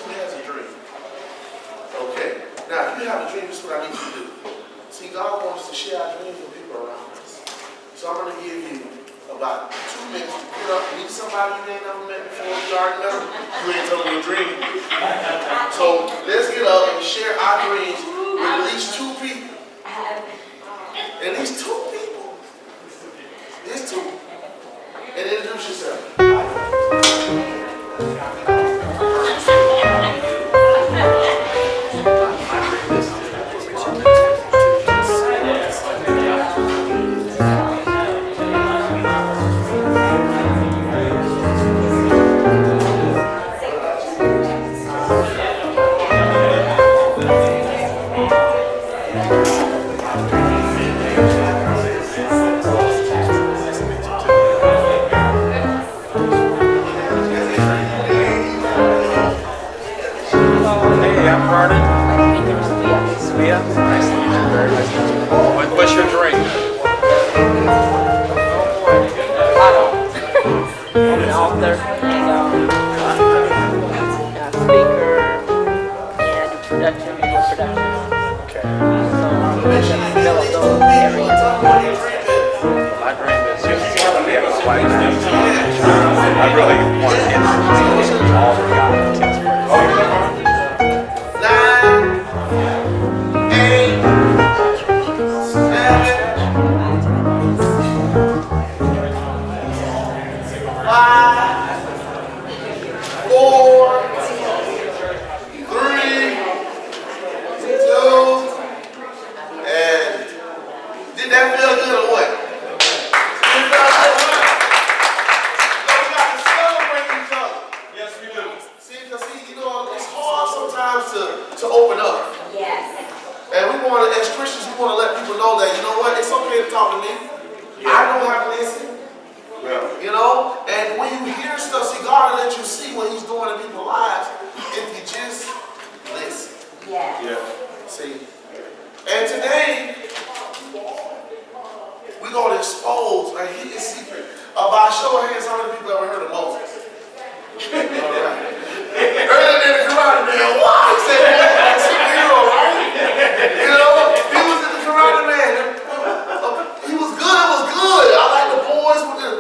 who has a dream? Okay. Now, if you have a dream, this is what I need you to do. See, God wants to share our dreams with people around us. So I'm going to give you about 2 minutes to get up, meet somebody you ain't never met before. You already know. You ain't telling your dream. So let's get up and share our dreams with at least 2 people. At least 2 people. There's 2. And introduce yourself. What's your dream? An author and speaker and production, video production. Okay. So develop those areas. My dream is just to be able to fly I really want to get all that God intends for us. 9, 8, 7, 5, 4, 3, 2, and did that feel good or what? Did it feel good? So we got to celebrate each other. Yes, we do. See, because you know, it's hard sometimes to open up. Yes. And we want to, as Christians, we want to let people know that, you know what, it's okay to talk to me. I don't have to listen. Well, You know? And when you hear stuff, see, God will let you see what He's doing in people's lives if you just listen. Yes. yeah. See? And today, we're going to expose a hidden secret. By a show of hands, how many people ever heard of Moses? Earlier than the Karate Man, wow! He said, "Boy, superhero, right?" You know, he was in the Karate Man. He was good, it was good. I like the boys with the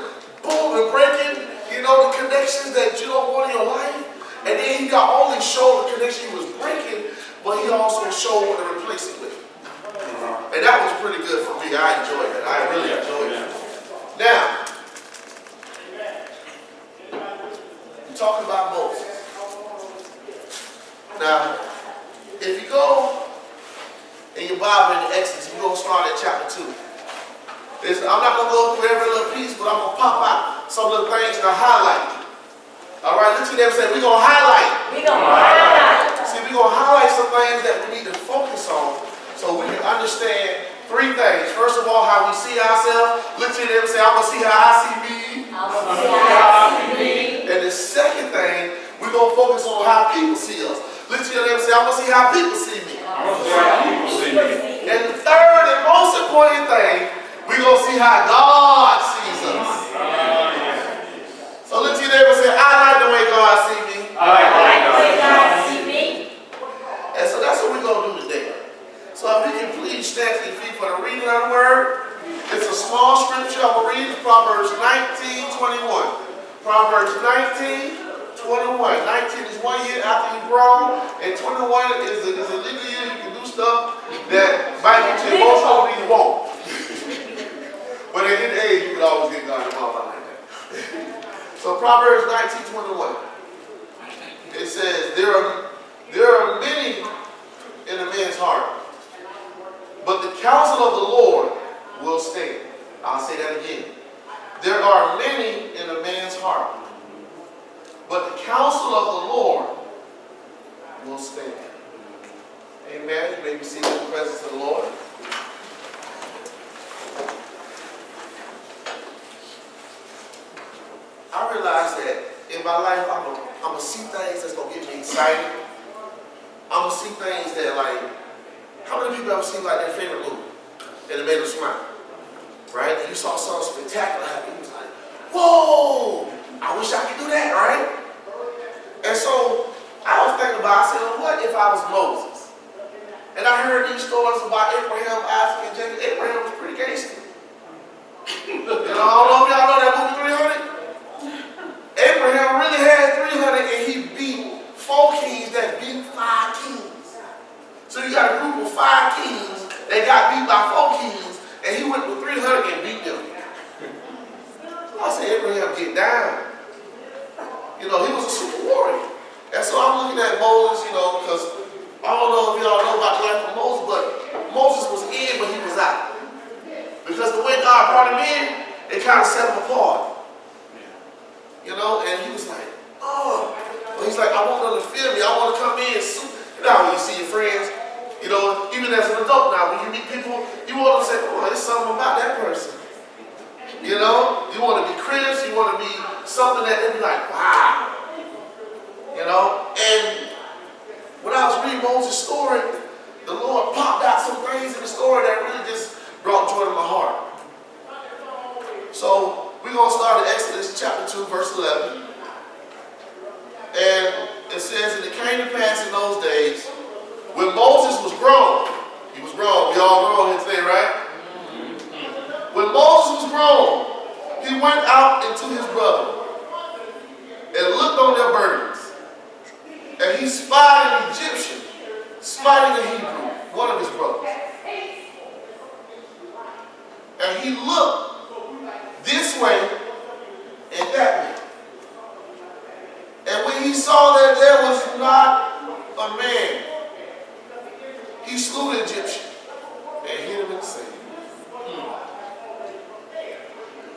boom and breaking, you know, the connections that you don't want in your life. And then he got only showed the connection he was breaking, but he also showed what to replace it with. And that was pretty good for me. I enjoyed it. I really enjoyed it. Now, we're talking about Moses. Now, if you go in your Bible in the Exodus, we're going to start at chapter 2. I'm not going to go through every little piece, but I'm going to pop out some little things to highlight. All right, look at them and say, we're going to highlight. We're going to highlight. See, we're going to highlight some things that we need to focus on so we can understand 3 things. First of all, how we see ourselves. Look at them and say, I'm going to see how I see me. I'm going to see how I see me. And the second thing, we're going to focus on how people see us. Look at them and say, I'm going to see how people see me. I'm going to see how people see me. And the third and most important thing, we're going to see how God sees us. So look to your neighbor and say, I like the way God sees me. I like the way God see me. And so that's what we're going to do today. So if we can please stand to your feet for the reading of the word. It's a small scripture. I'm going to read Proverbs 19:21. Proverbs 19:21. 19 is 1 year after you've grown, and 21 is a legal year. You can do stuff that might get you emotional and you won't. But at any age, you can always get God involved like that. So Proverbs 19:21. It says, there are many in a man's heart, but the counsel of the Lord will stand. I'll say that again. There are many in a man's heart, but the counsel of the Lord will stand. Amen. You may be seated in the presence of the Lord. I realize that in my life, I'm going to see things that's going to get me excited. I'm going to see things that, like, how many people ever seen, like, their favorite movie and it made them smile? Right? And you saw something spectacular happen. You was like, whoa, I wish I could do that, right? And so I was thinking I said, well, what if I was Moses? And I heard these stories about Abraham, Isaac, and Jacob. Abraham was pretty gangster. And I don't know if y'all know that movie 300. Abraham really had 300, and he beat 4 kings that beat 5 kings. So you got a group of 5 kings that got beat by 4 kings, and he went with 300 and beat them. I said, Abraham, get down. You know, he was a super warrior. And so I'm looking at Moses, you know, because I don't know if y'all know about the life of Moses, but Moses was in, but he was out. Because the way God brought him in, it kind of set him apart. You know, and he was like, oh. But he's like, I want them to feel me. I want to come in. You know, when you see your friends, you know, even as an adult now, when you meet people, you want them to say, oh, there's something about that person. You know, you want to be crisp, you want to be something that they'll be like, wow. You know, and when I was reading Moses' story, the Lord popped out some things in the story that really just brought joy to my heart. So we're going to start at Exodus chapter 2, verse 11. And it says, and it came to pass in those days, when Moses was grown, he was grown, we all grown here today, right? When Moses was grown, he went out into his brother and looked on their burdens. And he spied an Egyptian, spiting a Hebrew, one of his brothers. And he looked this way and that way. And when he saw that there was not a man, he slew the Egyptian and hid him in the sand.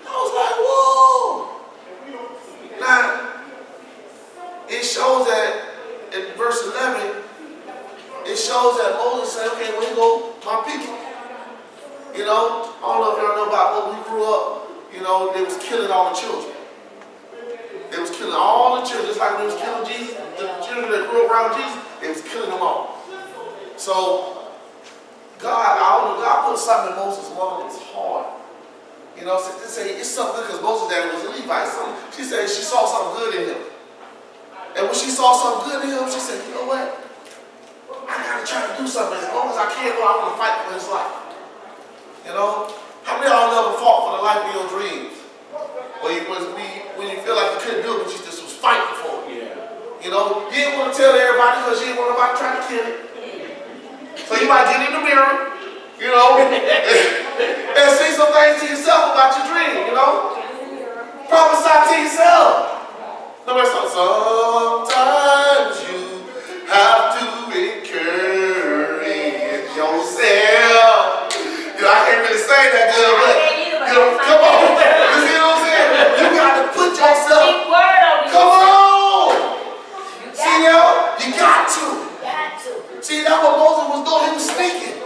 I was like, whoa. Now, it shows that in verse 11, it shows that Moses said, okay, where go my people? You know, I don't know if y'all know about when we grew up, you know, they was killing all the children. They was killing all the children, just like they was killing Jesus, the children that grew up around Jesus, they was killing them all. So, God, I don't know, God put something in Moses' mother's heart. You know, to say it's something because Moses' daddy was a Levite. She said she saw something good in him. And when she saw something good in him, she said, you know what? I gotta try to do something. As long as I can, I want to fight for his life. You know? How many of y'all ever fought for the life of your dreams? When you feel like you couldn't do it, but you just was fighting for it. Yeah. You know? You didn't want to tell everybody because you didn't want nobody trying to kill it. So you might get in the mirror, you know, and see some things to yourself about your dream, you know? Prophesy to yourself. Nobody says, sometimes you have to encourage yourself. You know, I can't really say that good, but, you know, come on. You see what I'm saying? You got to put yourself. Come on. See, y'all? You got to. See, that's what Moses was doing. He was sneaking.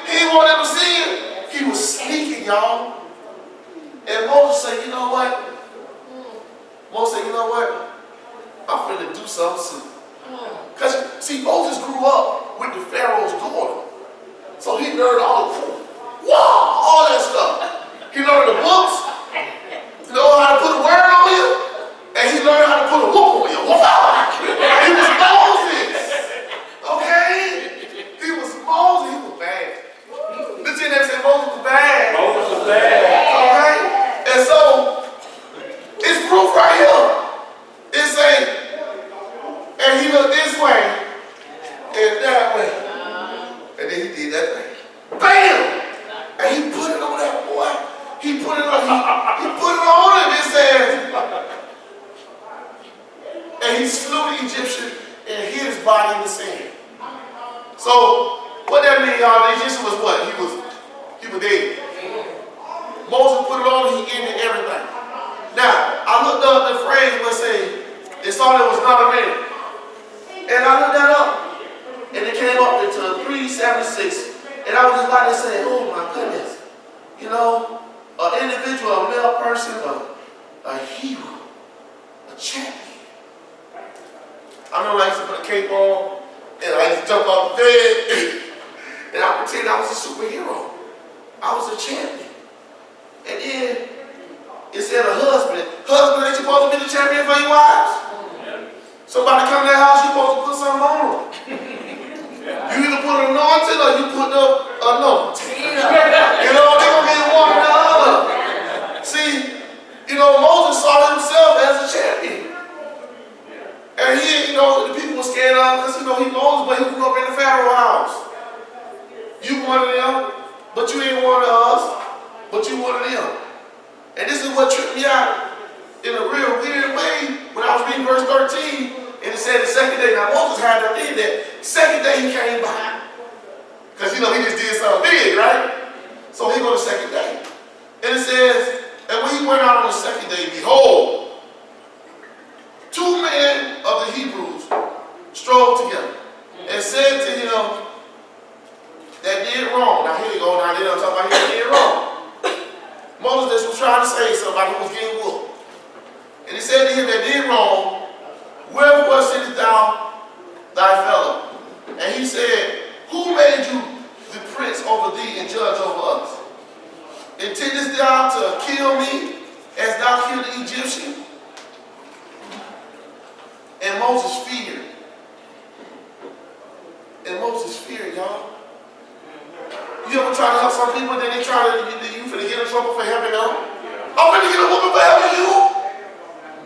He wanted to see it. He was sneaking, y'all. And Moses said, you know what? Moses said, you know what? I'm finna do something soon. Because, see, Moses grew up with the Pharaoh's daughter. So he learned all that stuff. He learned the books. He learned how to put a word on you. And he learned how to put a whoop on you. He was Moses. Okay? He was Moses. He was bad. Listen, they say Moses was bad. Moses was bad. Okay? And so, it's proof right here. It say, and he looked this way and that way. And then he did that thing. Bam! And he put it on that boy. He put it on, he put it on him. It says, and he slew the Egyptian and hid his body in the sand. So, what that mean, y'all? The Egyptian was what? He was dead. Moses put it on, he ended everything. Now, I looked up the phrase where it said, it saw there was not a man. And I looked that up, and it came up into 376. And I was just like to say, oh my goodness. You know, an individual, a male person, a hero, a champion. I remember I used to put a cape on, and I used to jump off the bed, and I pretended I was a superhero. I was a champion. And then it said a husband. Husband, ain't you supposed to be the champion for your wives? Yeah. Somebody come to their house, you supposed to put something on them. You either put anointed or you put the anointed. You know, they're going to get one or the other. See, you know, Moses saw himself as a champion. And he, you know, the people were scared of him because, you know, he Moses, but he grew up in the Pharaoh house. You one of them, but you ain't one of us, but you one of them. And this is what tripped me out in a real weird way when I was reading verse 13, and it said the second day. Now Moses had to did that. Second day he came by. Because, you know, he just did something big, right? So he go the second day. And it says, and when he went out on the second day, behold, 2 men of the Hebrews strove together and said to him that did wrong. Now here you go, now they're talking about he did wrong. Moses just was trying to say somebody who was getting whooped. And he said to him that did wrong, wherefore sittest thou thy fellow? And he said, who made you the prince over thee and judge over us? Intendest thou to kill me as thou killed the Egyptian? And Moses feared. And Moses feared, y'all. You ever try to help some people, then they try to get you for to get in trouble for helping them? I'm going to get a whooping for helping you.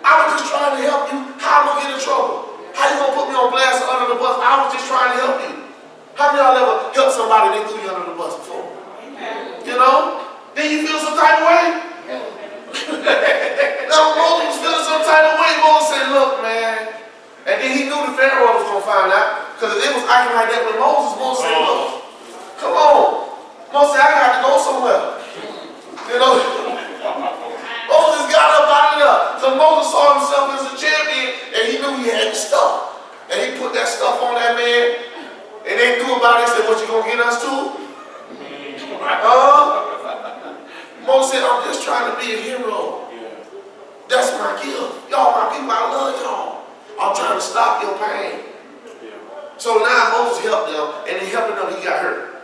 I was just trying to help you. How am I going to get in trouble? How you going to put me on blast or under the bus? I was just trying to help you. How many of y'all ever helped somebody and they threw you under the bus before? You know? Then you feel some type of way? Now Moses was feeling some type of way. Moses said, look, man. And then he knew the Pharaoh was going to find out. Because if it was acting like that with Moses said, look, come on. Moses said, I got to go somewhere. You know? Moses got up out of there. So Moses saw himself as a champion, and he knew he had the stuff. And he put that stuff on that man, and they knew about it. Said, what you going to get us to? Moses said, I'm just trying to be a hero. That's my gift. Y'all, my people, I love y'all. I'm trying to stop your pain. So now Moses helped them, and in helping them, he got hurt.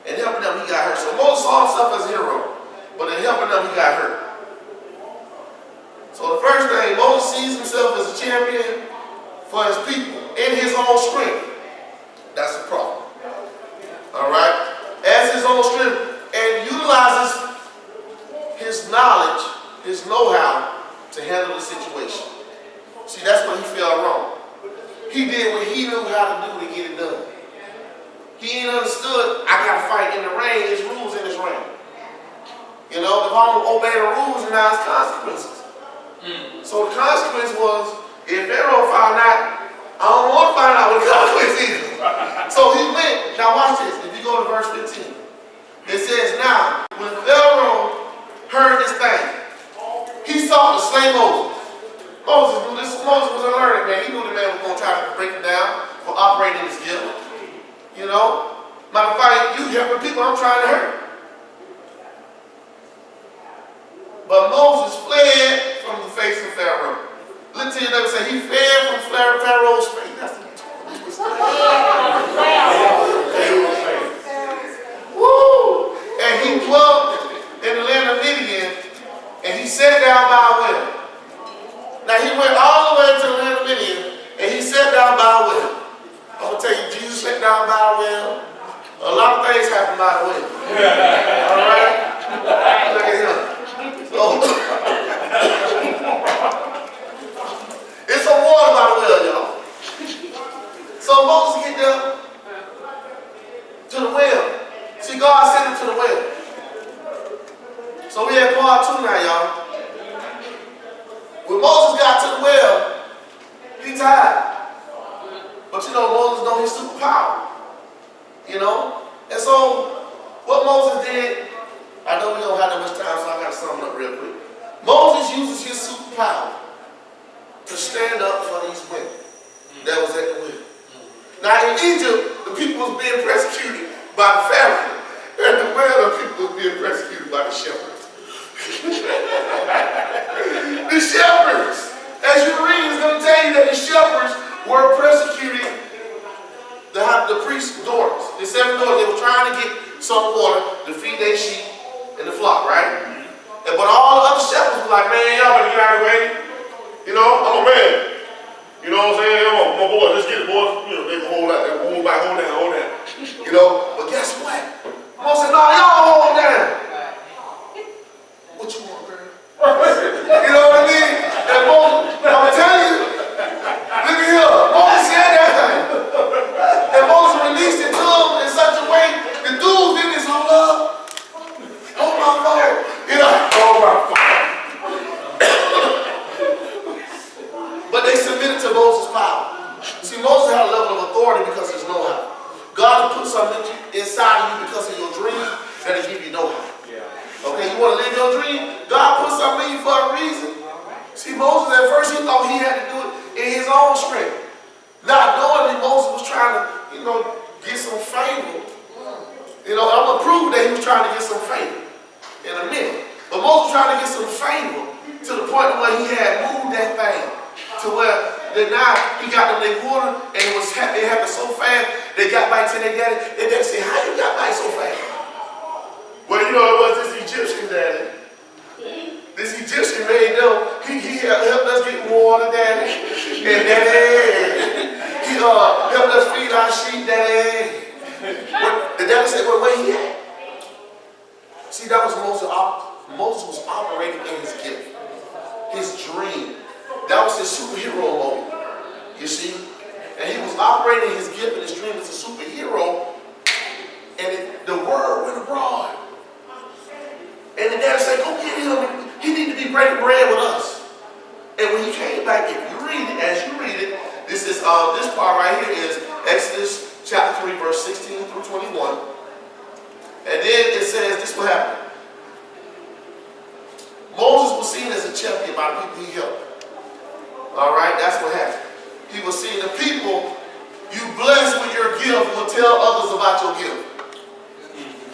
In helping them, he got hurt. So Moses saw himself as a hero, but in helping them, he got hurt. So the first thing, Moses sees himself as a champion for his people in his own strength. That's the problem. All right? As his own strength, and utilizes his knowledge, his know-how to handle the situation. See, that's where he fell wrong. He did what he knew how to do to get it done. He ain't understood, I gotta fight in the rain, there's rules in this rain. You know, if I don't obey the rules, then there's consequences. So the consequence was, if Pharaoh found out, I don't want to find out what the consequence is. So he went, now watch this, if you go to verse 15. It says, now, when Pharaoh heard this thing, he sought to slay Moses. Moses knew this. Moses was a learned man. He knew the man was going to try to break him down for operating his gift. You know? Matter of fact, you helping people I'm trying to hurt. But Moses fled from the face of Pharaoh. Look to your neighbor and say, he fled from Pharaoh's face. That's the Woo! And he dwelt in the land of Midian, and he sat down by a well. Now he went all the way to the land of Midian, and he sat down by a well. I'm going to tell you, Jesus sat down by a well. A lot of things happen by the well. All right? Look at him. So, it's some water by the well, y'all. So Moses get there to the well. See, God sent him to the well. So we at part 2 now, y'all. When Moses got to the well, he tired. But you know, Moses knows his superpower. You know? And so, what Moses did, I know we don't have that much time, so I got to sum it up real quick. Moses uses his superpower to stand up for these women that was at the well. Now in Egypt, the people was being persecuted by the Pharaoh. And the well, the people was being persecuted by the shepherds. The shepherds, as you read, it's going to tell you that the shepherds were persecuting the priest's daughters. The 7 daughters, they were trying to get some water to feed their sheep and the flock, right? But all the other shepherds were like, man, y'all better get out of the way. You know, I'm a man. You know what I'm saying? My boy, let's get it, boys, they hold out, hold down. But guess what? Moses said, no, y'all hold down. What you want, girl? You know what I mean? And Moses, I'm telling you, look at here. Moses said that thing. And Moses released it to him in such a way, the dude didn't just hold up. Hold my phone. Hold my phone. But they submitted to Moses' power. See, Moses had a level of authority because of his know-how. God will put something inside of you because of your dream that'll give you know-how. Okay, you want to live your dream? God put something in you for a reason. See, Moses at first he thought he had to do it in his own strength. Not knowing that Moses was trying to, get some favor. I'm going to prove that he was trying to get some favor in a minute. But Moses was trying to get some favor to the point where he had moved that thing to where now he got them their water and it happened so fast they got back to their daddy. And they said, how you got back so fast? Well, it was this Egyptian daddy. This Egyptian made them, he helped us get water, daddy. And daddy, he helped us feed our sheep, daddy. The daddy said, well, where he at? See, that was Moses. Moses was operating in his gift, his dream. That was his superhero moment, you see? And he was operating his gift and his dream as a superhero, and the word went abroad. And the daddy said, go get him. He need to be breaking bread with us. And when he came back, if you read it, as you read it, this part right here is Exodus chapter 3, verse 16 through 21. And then it says this will happen. Moses was seen as a champion by the people he helped. All right, that's what happened. He was seeing the people you bless with your gift will tell others about your gift.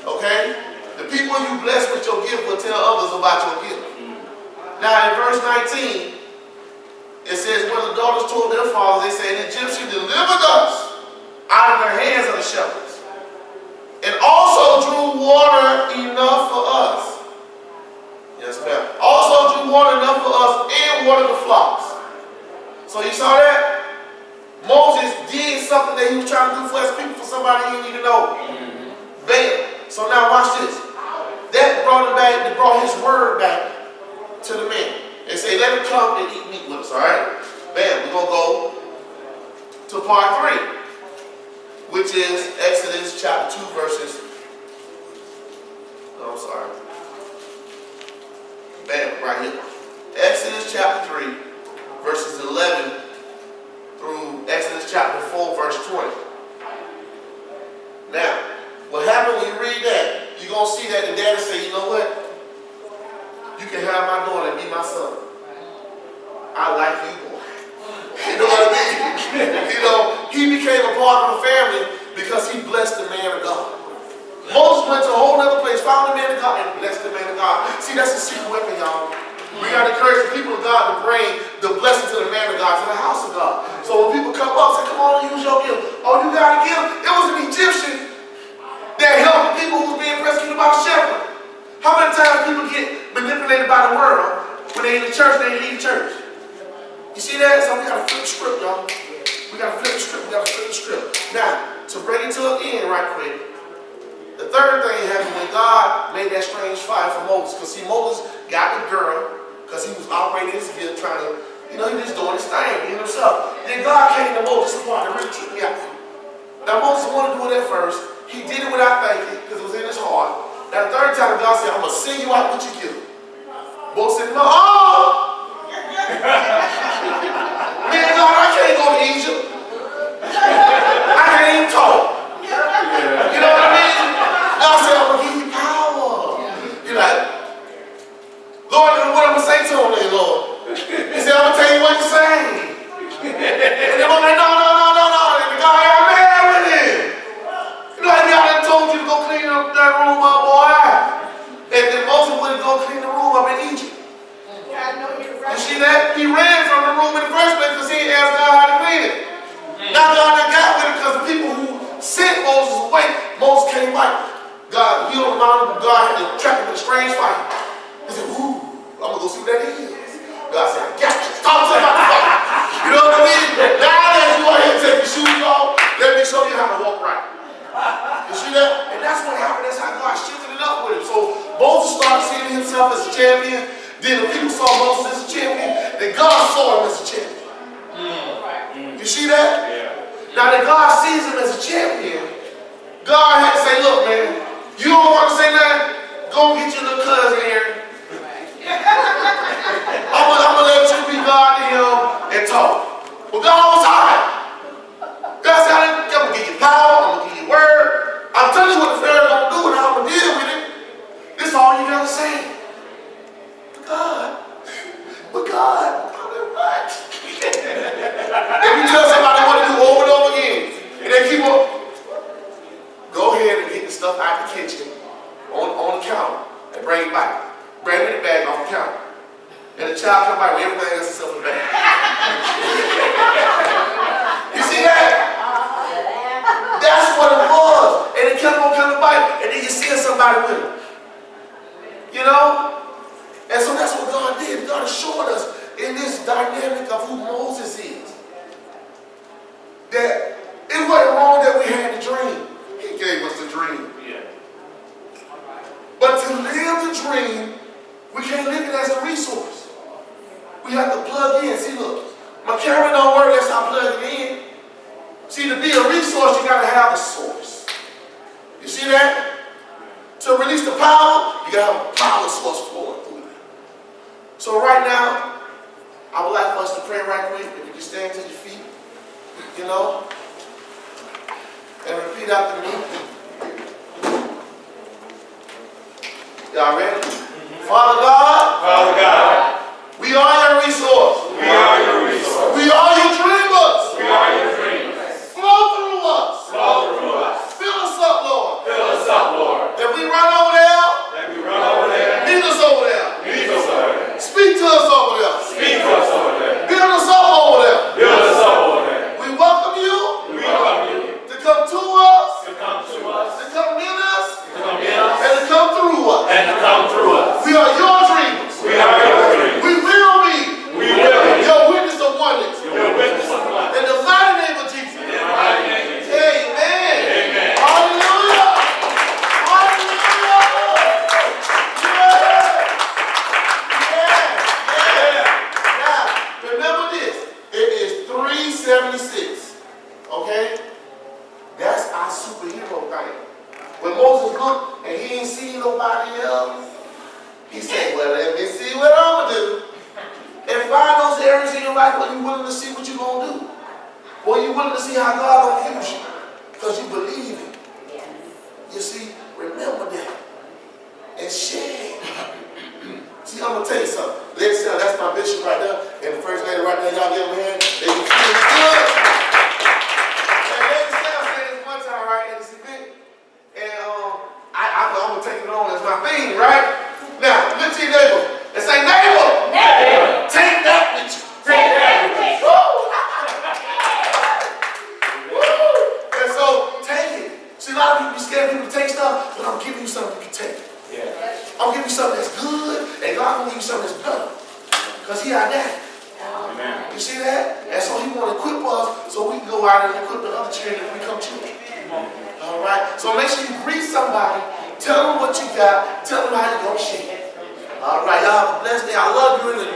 Okay? The people you bless with your gift will tell others about your gift. Now in verse 19, it says, when the daughters told their father, they said, the Egyptians delivered us out of the hands of the shepherds, and also drew water enough for us. Yes, ma'am. Also drew water enough for us and watered the flocks. So you saw that? Moses did something that he was trying to do for his people, for somebody he didn't need to know. Bam. So now watch this. That brought him back, it brought his word back to the man. And say, let him come and eat meat with us, all right? Bam, we're going to go to part 3, which is Exodus chapter 2, verses, bam, right here. Exodus chapter 3, verses 11 through Exodus chapter 4, verse 20. Now, what happened when you read that, you're going to see that the daddy say, you know what? You can have my daughter and be my son. I like you, boy. You know what I mean? He became a part of the family because he blessed the man of God. Moses went to a whole other place, found the man of God, and blessed the man of God. See, that's a secret weapon, y'all. We got to encourage the people of God to bring the blessing to the man of God, to the house of God. So when people come up and say, come on, use your gift. Oh, you got to give. It was an Egyptian that helped the people who were being persecuted by the shepherd. How many times people get manipulated by the world when they're in the church, they leave the church? You see that? So we got to flip the script, y'all. We got to flip the script. We got to flip the script. Now, to bring it to an end right quick, the third thing happened when God made that strange fire for Moses. Because see, Moses got the girl because he was operating his gift, trying to, he was just doing his thing, being himself. Then God came to Moses upon to really trick me out. Now, Moses wanted to do it at first. He did it without thinking because it was in his heart. Now, the third time, God said, I'm going to send you out with your gift. Moses said, no. Man, God, I can't go to Egypt. I can't even talk. You know what I mean? God said, I'm going to give you power. You're like, Lord, what I'm going to say to him then, Lord? He said, I'm going to tell you what to say. And then I'm like, no. And God, I'm mad with him. You know, God had told you to go clean up that room up, boy. And then Moses wouldn't go clean the room up in Egypt. You see that? He ran from the room in the first place because he didn't ask God how to clean it. Now God done got with it because the people who sent Moses away, Moses came back. God healed the mountain, God had to trap him with a strange fire. He said, ooh, I'm going to go see what that is. God said, I got you. Stop talking about the fire. You know what I mean? Now that you out here take your shoes Now that God sees him as a champion, God had to say, look, man, you don't want to say nothing? Go get your little cousin here. I'm gonna let you be God to him and talk. But God was high. God said, I'm gonna give you power, I'm gonna give you word. I'm telling you what the Pharaoh gonna do and how I'm gonna deal with it. This is all you gotta say. But God, what? If you tell somebody what to do over and over again, and they keep on, go ahead and get the stuff out the kitchen on the counter and bring it back. Bring me the bag off the counter. And the child come back with everything else in the bag. You see that? That's what it was. And it kept on coming back. And then you see somebody with it. You know? And so that's what God did. God assured us in this dynamic of who Moses is. That it wasn't wrong that we had the dream. He gave us the dream. But to live the dream, we can't live it as a resource. We have to plug in. See, look, my camera don't work unless I plug it in. See, to be a resource, you got to have a source. You see that? To release the power, you got to have a power source flowing through it. So right now, I would like for us to pray right quick. If you can stand to your feet, you know, and repeat after me. Y'all ready? Father God, we are your resource. We are your dreamers. Flow through us. Fill us up, Lord. If we run over there, lead us over there. Speak to us over there. Build us up over there. We welcome you to come to us, to come in us, and to come through us. We are your dreamers. We will be your witness of wonders. In the mighty name of Jesus. Amen. Hallelujah. Yeah. Now, remember this. It is 3:76. Okay? That's our superhero thing. When Moses looked and he ain't seen nobody else, he said, well, let me see what I'm going to do. And find those areas in your life where you're willing to see what you're going to do. Where you're willing to see how God going to use you. Because you believe it. You see, remember that. And share. See, I'm going to tell you something. Ladies and gentlemen, that's my bishop right there. And the first lady right there, y'all give them a hand. They can feel good. And ladies and gentlemen, I said this one time, right, at this event. And I'm going to take it on as my thing, right? Now, look to your neighbor and say, neighbor, take that with you. Woo! Woo! And so, take it. See, a lot of people be scared people to take stuff, but I'm giving you something you can take. I'm giving you something that's good, and God will give you something that's better. Because He our daddy. You see that? And so He want to equip us so we can go out and equip the other children and become children. All right? So make sure you greet somebody. Tell them what you got. Tell them how you're going to share. All right, y'all have a blessed day. I love you in the